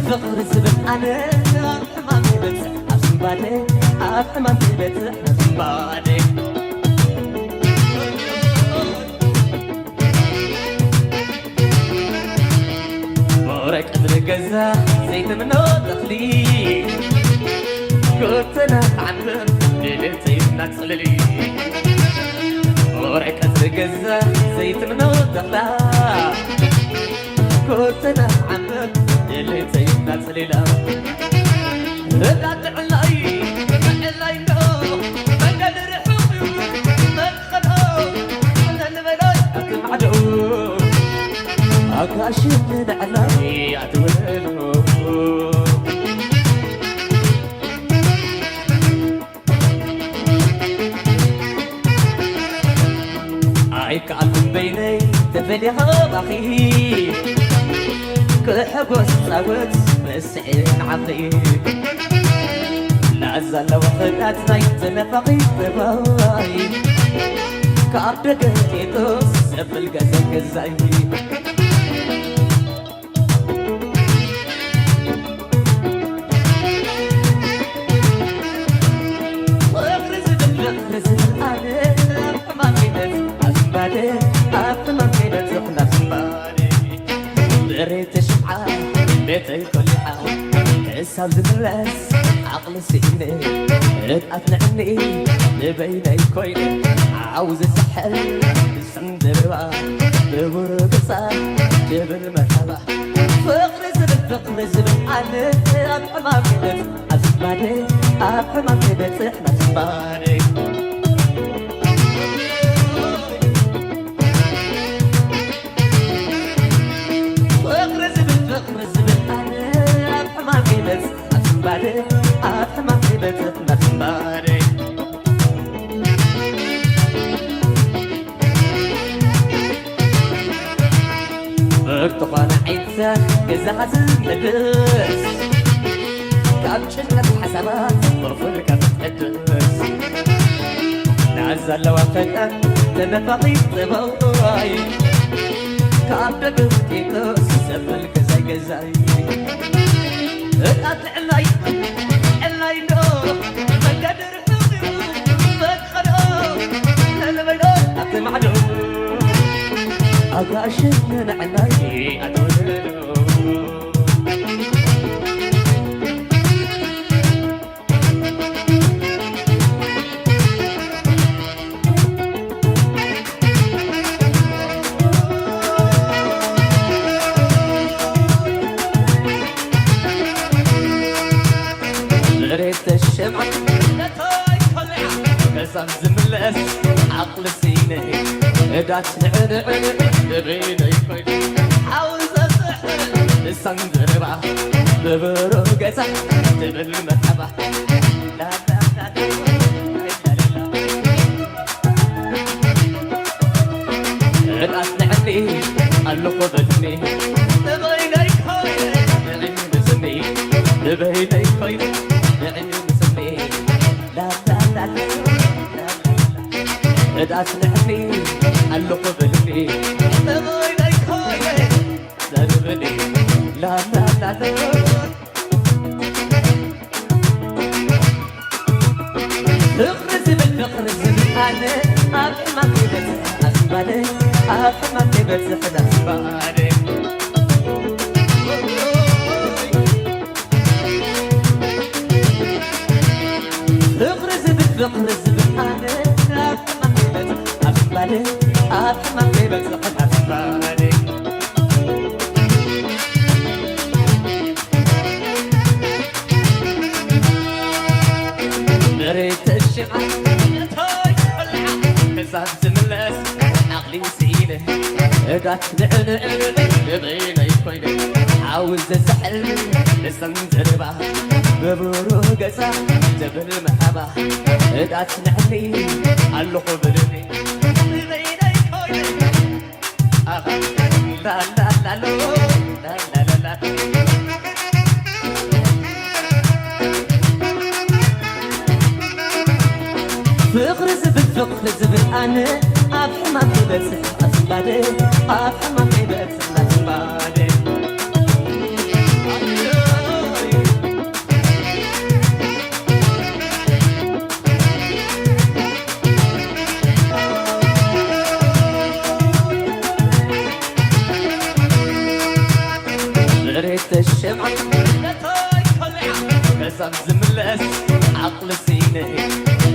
فقر زبن أنا حمامي بتح أسمبادي حمامي بتح أسمبادي مورك قدر جزا زيت منو دخلي كنتنا عندك ليلتي نتصلي مورك قدر جزا زيت منو دخلا كنتنا عندك اللي تيجي تسليلا لا تعلي تعلي نو ما قدر حبي ما خلو انا الملاك معدو اكاشف علي عدولو عيك علم بيني تفليها بخي كحبس صوت مسعين عظيم لا زال وحدات زيت نفقي بباي كعبدك تيتوس سبل قزق الزي واخرز انا حمامي بس اسبادي حمامي بس احنا سبادي دريت شمعة بيتي كل حال حساب زملاس عقل سيني اتقتل عني لبيني كويني عاوز السحل السندربا ببرقصة جبل مرحبا فقر زبن أنا حمامي بيت أسباني حمامي بيت احنا أسباني حمامي بيت نسماري برتقال عيسى قزاز ندس كابشن الحسابات طرفل كتقدس نعزل وفتن لنفقي طباي كابدك تيتوس سبل قزاي أطلعي اللي نو ما قدر حبي ما تخلو لا ما يقول أطلع معدو أقاشن عني أدولو ريت الشمعة نتاي كلها قسم زملس عقل سيني ادات نعنع بيني كويني عاوز السحر السندربا ببرقصة تبل مرحبا لا لا لا ادات نعني اللقو بدني بيني كويني نعني بسمي بيني كويني لا لا لا لا ادعس نحني اللقو بلبي تغيري كويني ذنبني لا لا لا لا اخرز انا افهمك بس اسباني افهمك بس اسباني اخرز انا افهمك بس اسباني افهمك بس اسباني ريت الشعر يتاي العقل حساب زملاس عقلي سينه ادات نعنع بيني كويني عاوز السحل السندربا ببرقصة جبل محبة ادات نعني اللقو بلبي بيني كويني لا لا لا لا لا لا لا فخر زبل أنا أفهم كيبت أسبادي أفهم كيبت أسبادي ريت الشمعة كسب زملس عقل سيني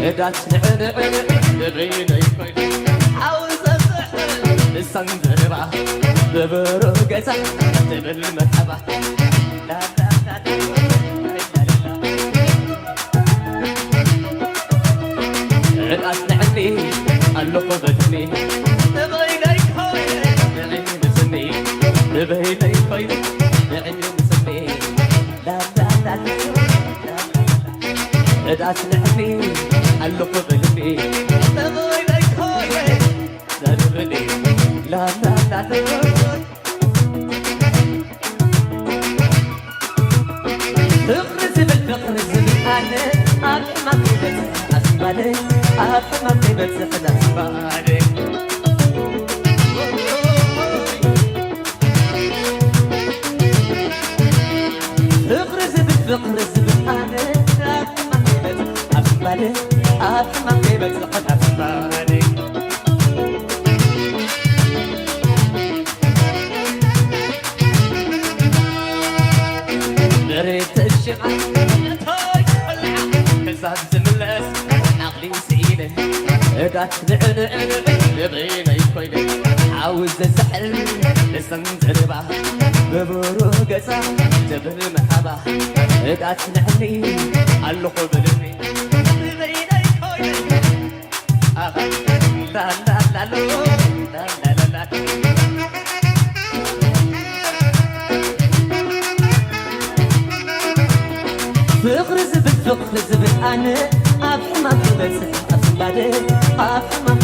إدات نعنعن بغيني كويني عاوز أسحر لسان دربع ببرو قزع تبل مرحبا لا لا لا لا إدات نعني اللقو بدني بغيني كويني نعني مسمي بغيني كويني نعني مسمي لا لا لا لا أسلحني علق بقلبي تغيري كوية دربني لا لا لا تغرز بالفقرز بالحالة أفهم كيبت أسبالي أفهم كيبت أسبالي تغرز بالفقرز بالحالة أفهم أفهم كيبت أسبالي دريت الشمعة كسب زملس عقلي سعيدة إدات نعنعن بغيني كويني عاوز أسحر لسان زربع ببرو قزع جبل محبة إدات نعني علقو بلبي بغيني كويني لا لا لا لا لا لا لا فخر زبل أنا أفهم كيبت أسبادي أفهم